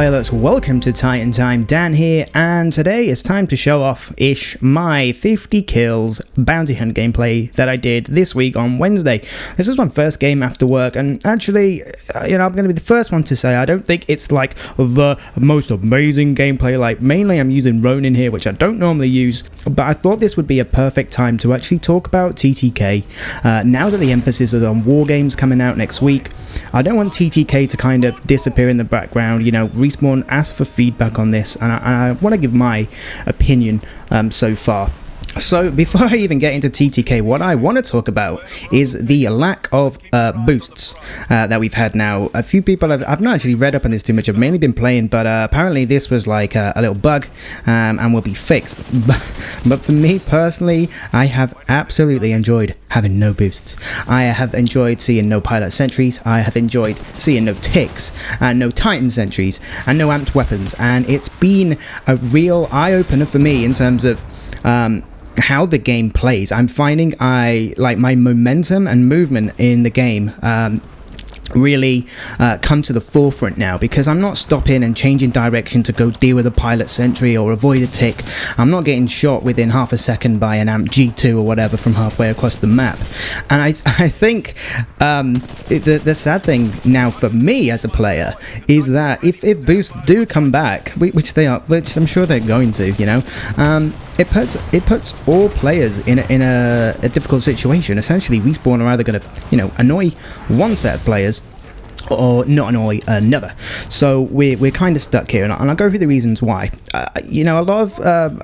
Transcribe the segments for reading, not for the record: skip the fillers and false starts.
Pilots, welcome to TitanTime. Dan here, and today it's time to show off-ish my 50 kills bounty hunt gameplay that I did this week on Wednesday. This is my first game after work, and actually, I'm going to be the first one to say I don't think it's like the most amazing gameplay. Like, mainly I'm using Ronin here, which I don't normally use, but I thought this would be a perfect time to actually talk about TTK. Now that the emphasis is on war games coming out next week, I don't want TTK to kind of disappear in the background. Respawn asked for feedback on this, and I want to give my opinion so far. So before I even get into TTK, what I want to talk about is the lack of boosts that we've had now. A few people I've not actually read up on this too much. I've mainly been playing, but apparently this was like a little bug and will be fixed. But for me personally, I have absolutely enjoyed having no boosts. I have enjoyed seeing no pilot sentries. I have enjoyed seeing no ticks and no Titan sentries and no amped weapons, and it's been a real eye-opener for me in terms of how the game plays. I'm finding my momentum and movement in the game really come to the forefront now, because I'm not stopping and changing direction to go deal with a pilot sentry or avoid a tick. I'm not getting shot within half a second by an amp G2 or whatever from halfway across the map. And I think the sad thing now for me as a player is that if boosts do come back, which I'm sure they're going to, it puts all players in a difficult situation. Essentially, Respawn are either going to annoy one set of players or not annoy another. So we're kind of stuck here, and I'll go through the reasons why. A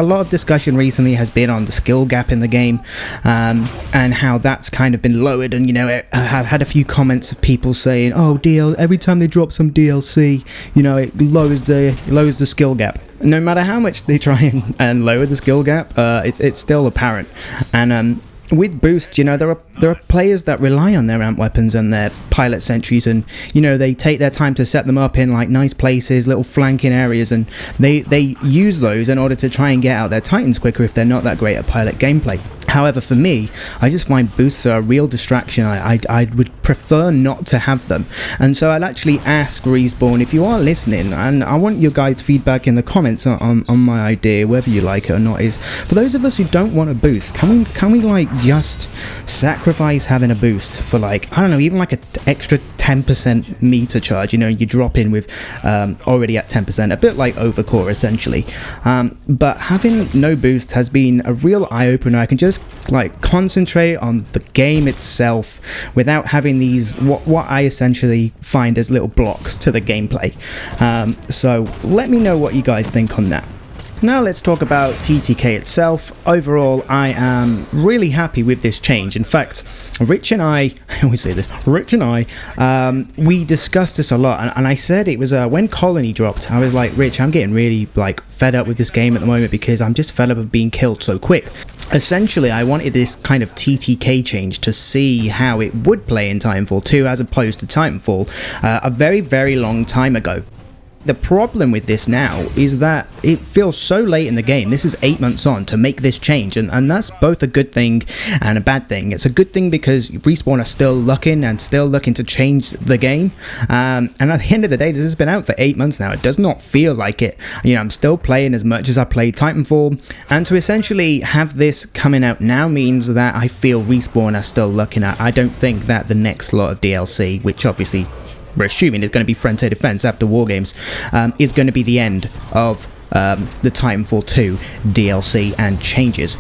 lot of discussion recently has been on the skill gap in the game, and how that's kind of been lowered. And I've had a few comments of people saying, "Oh, every time they drop some DLC, it lowers the skill gap." No matter how much they try and lower the skill gap, it's still apparent. And with boost, there are players that rely on their amp weapons and their pilot sentries, and they take their time to set them up in like nice places, little flanking areas, and they use those in order to try and get out their Titans quicker if they're not that great at pilot gameplay. However, for me, I just find boosts are a real distraction. I would prefer not to have them. And so I'd actually ask Respawn, if you are listening, and I want your guys' feedback in the comments on my idea, whether you like it or not, is for those of us who don't want a boost, can we just sacrifice having a boost for even like an extra 10% meter charge? You drop in with already at 10%, a bit like Overcore essentially. But having no boost has been a real eye-opener. I can just concentrate on the game itself without having these what I essentially find as little blocks to the gameplay. So let me know what you guys think on that. Now let's talk about TTK itself. Overall, I am really happy with this change. In fact, Rich and I always say this, we discussed this a lot, and I said it was when Colony dropped, I was like, Rich, I'm getting really fed up with this game at the moment because I'm just fed up of being killed so quick. Essentially, I wanted this kind of TTK change to see how it would play in Titanfall 2 as opposed to Titanfall a very, very long time ago. The problem with this now is that it feels so late in the game. This is 8 months on to make this change, and that's both a good thing and a bad thing. It's a good thing because Respawn are still looking to change the game, and at the end of the day, this has been out for 8 months now. It does not feel like it. I'm still playing as much as I played Titanfall, and to essentially have this coming out now means that I feel Respawn are still looking at. I don't think that the next lot of DLC, which obviously we're assuming is going to be Frontier Defense after War Games, is going to be the end of the Titanfall 2 DLC and changes.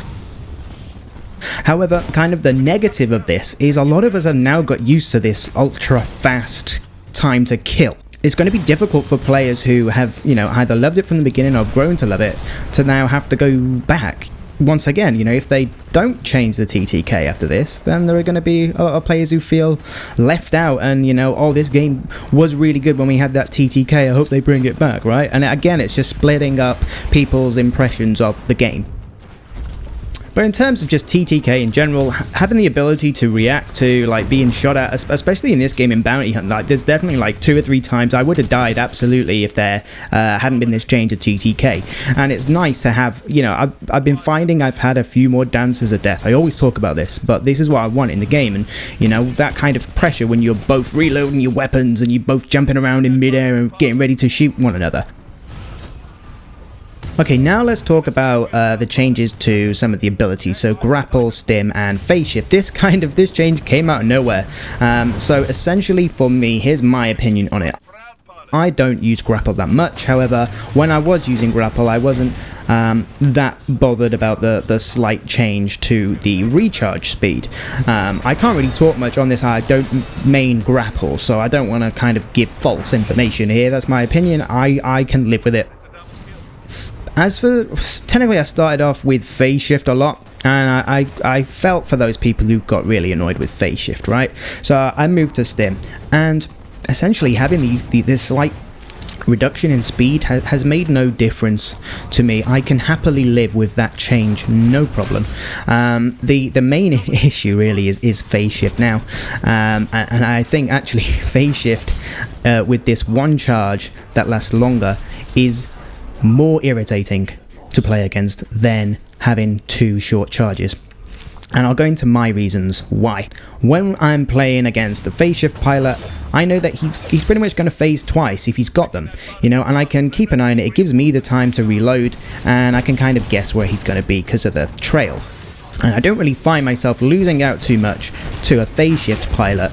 However, kind of the negative of this is a lot of us have now got used to this ultra fast time to kill. It's going to be difficult for players who have, either loved it from the beginning or have grown to love it, to now have to go back. Once again, if they don't change the TTK after this, then there are going to be a lot of players who feel left out and, this game was really good when we had that TTK, I hope they bring it back, right? And again, it's just splitting up people's impressions of the game. But in terms of just TTK in general, having the ability to react to like being shot at, especially in this game in Bounty Hunt, like there's definitely like 2 or 3 times I would have died absolutely if there hadn't been this change of TTK. And it's nice to have, you know, I've been finding I've had a few more dances of death. I always talk about this, but this is what I want in the game. And you know, that kind of pressure when you're both reloading your weapons and you're both jumping around in midair and getting ready to shoot one another. Okay, now let's talk about the changes to some of the abilities. So grapple, stim, and phase shift. This change came out of nowhere. So essentially for me, here's my opinion on it. I don't use grapple that much. However, when I was using grapple, I wasn't that bothered about the slight change to the recharge speed. I can't really talk much on this. I don't main grapple, so I don't want to kind of give false information here. That's my opinion. I can live with it. As for, technically I started off with phase shift a lot, and I felt for those people who got really annoyed with phase shift, right? So I moved to stim, and essentially having this slight reduction in speed has made no difference to me. I can happily live with that change, no problem. The main issue really is phase shift now, and I think actually phase shift with this one charge that lasts longer is more irritating to play against than having 2 short charges. And I'll go into my reasons why. When I'm playing against the phase shift pilot, I know that he's pretty much going to phase twice if he's got them, you know, and I can keep an eye on it. It gives me the time to reload, and I can kind of guess where he's going to be because of the trail. And I don't really find myself losing out too much to a phase shift pilot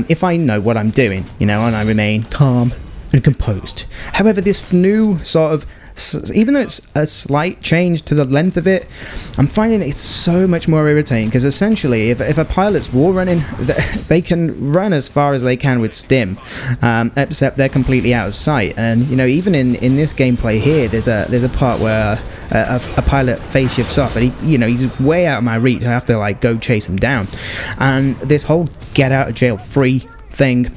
if I know what I'm doing, you know, and I remain calm and composed. However, this new sort of, even though it's a slight change to the length of it, I'm finding it's so much more irritating, because essentially if a pilot's wall running, they can run as far as they can with stim, except they're completely out of sight. And you know, even in this gameplay here, there's a part where a pilot phase shifts off, and he's way out of my reach. I have to like go chase him down, and this whole get out of jail free thing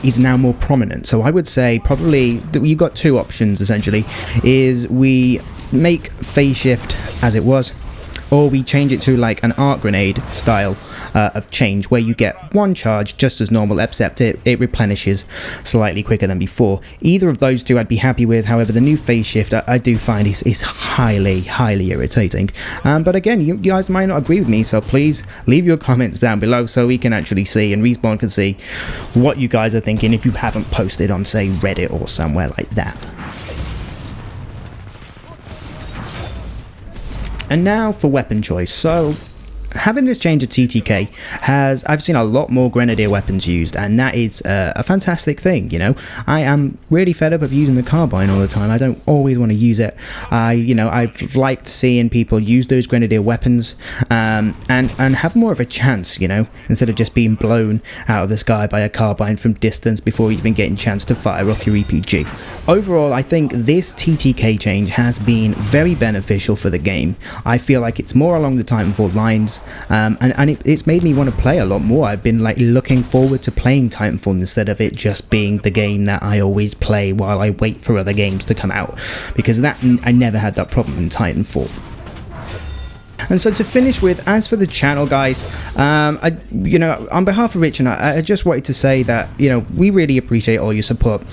is now more prominent. So I would say probably you've got 2 options essentially. Is we make phase shift as it was, or we change it to like an arc grenade style of change, where you get 1 charge just as normal, except it replenishes slightly quicker than before. Either of those 2 I'd be happy with. However, the new phase shift I do find is highly irritating. But again, you guys might not agree with me, so please leave your comments down below so we can actually see, and Respawn can see what you guys are thinking if you haven't posted on, say, Reddit or somewhere like that. And now for weapon choice. So having this change of TTK I've seen a lot more grenadier weapons used, and that is a fantastic thing. You know, I am really fed up of using the carbine all the time. I don't always want to use it. I've liked seeing people use those grenadier weapons and have more of a chance, you know, instead of just being blown out of the sky by a carbine from distance before even getting a chance to fire off your RPG. Overall, I think this TTK change has been very beneficial for the game. I feel like it's more along the Titanfall lines. And it's made me want to play a lot more. I've been like looking forward to playing Titanfall instead of it just being the game that I always play while I wait for other games to come out, because I never had that problem in Titanfall. And so to finish with, as for the channel, guys, on behalf of Rich and I just wanted to say that, you know, we really appreciate all your support.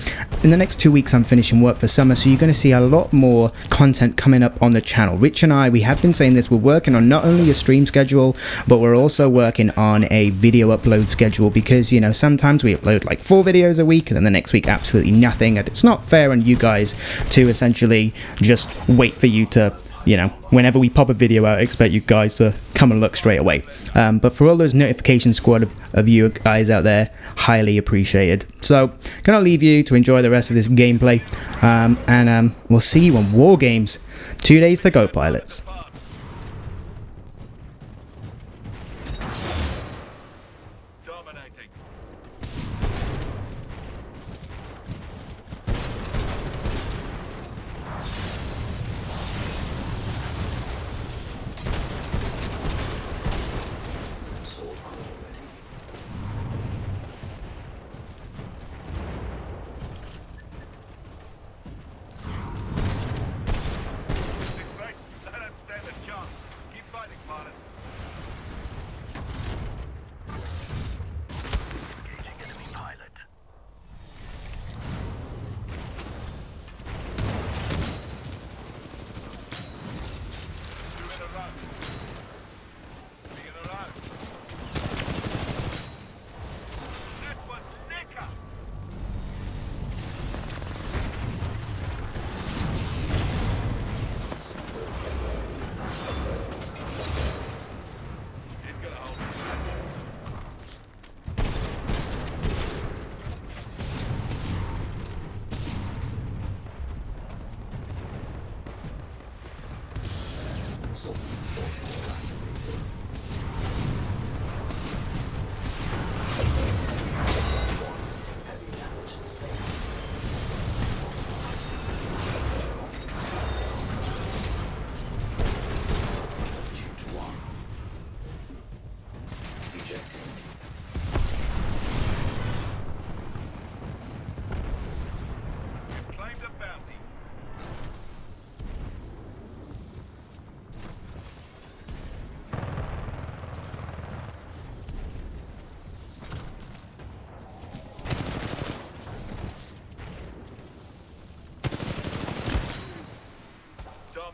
In the next 2 weeks, I'm finishing work for summer, so you're going to see a lot more content coming up on the channel. Rich and I, we have been saying this, we're working on not only a stream schedule, but we're also working on a video upload schedule, because, you know, sometimes we upload like 4 videos a week, and then the next week absolutely nothing, and it's not fair on you guys to essentially just wait for you to, you know, whenever we pop a video out, I expect you guys to come and look straight away. But for all those notification squad of you guys out there, highly appreciated. So, gonna leave you to enjoy the rest of this gameplay, and we'll see you on War Games. 2 days to go, pilots.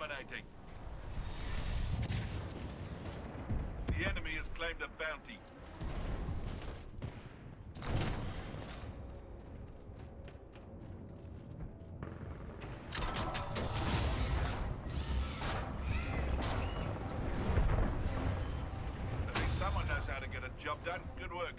Dominating. The enemy has claimed a bounty. At least someone knows how to get a job done. Good work.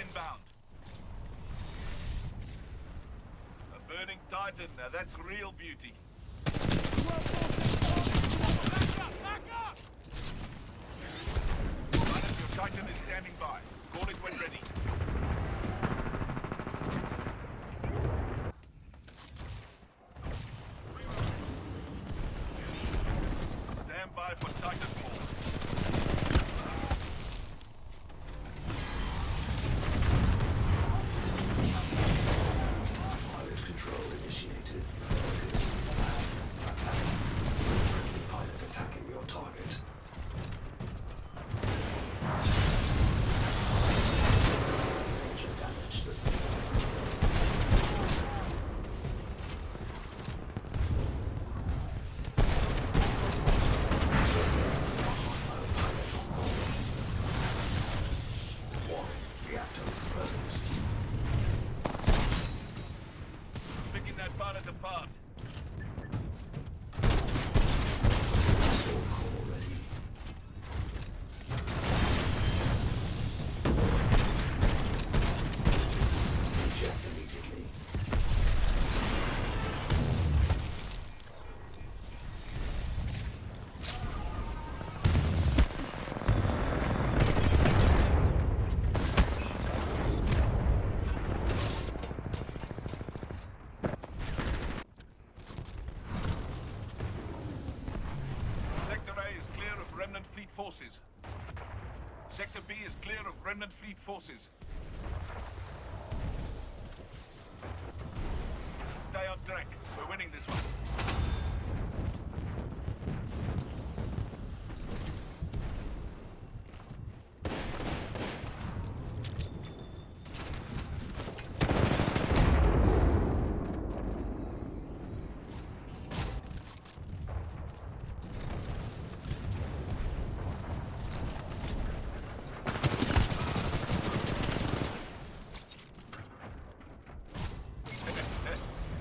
Inbound. A burning Titan, now that's real beauty. Back up! Back up! Pilot, your Titan is standing by. Call it when ready. Stand by for Titanfall. Initiated. Focus. Attack. Friendly pilot attacking your target. Major damage sustained. Hostile pilot on board. Warning. Reactor exposed. Picking that pilot apart. Sword core ready. Eject immediately. Sector A is clear of remnant fleet forces. Sector B is clear of remnant fleet forces. Stay on track. We're winning this one.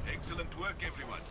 Excellent work, everyone.